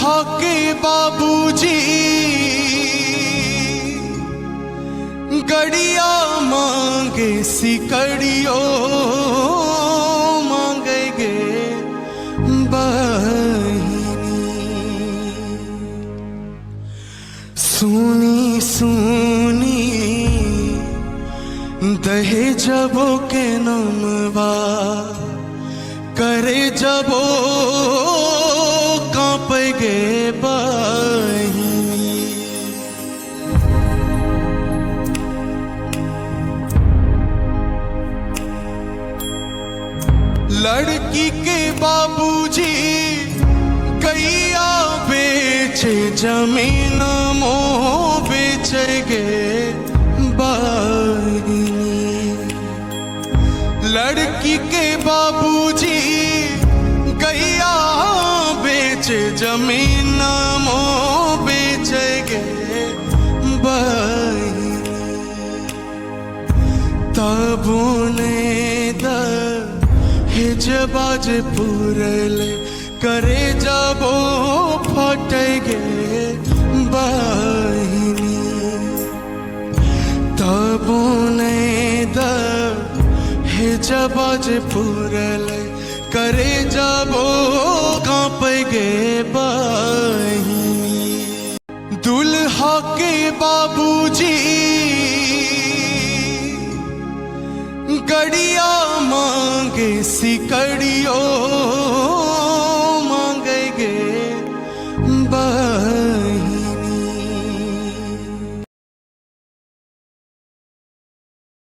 दुल्हा के बाबूजी गड़िया मांगे सिकड़ियो मांगेगे बहिनी। सुनी सुनी दहेजबो के नमवा करे जबो कांपेगे बहिनी। लड़की के बाबूजी गैया बेचे जमीन मोह बेचेगे बहिनी। लड़की के बाबूजी गैया बेचे जमीन मोह बेचेगे बहिनी। तब उन्हें दहेजबाज पुरले करे जबो फटेगे बहिनी। तब उन्हें दहेजबाज पुरले करे जबो कांपेगे बहिनी। दुल्हा के बाबूजी गड़िया मांगे सिकड़ियो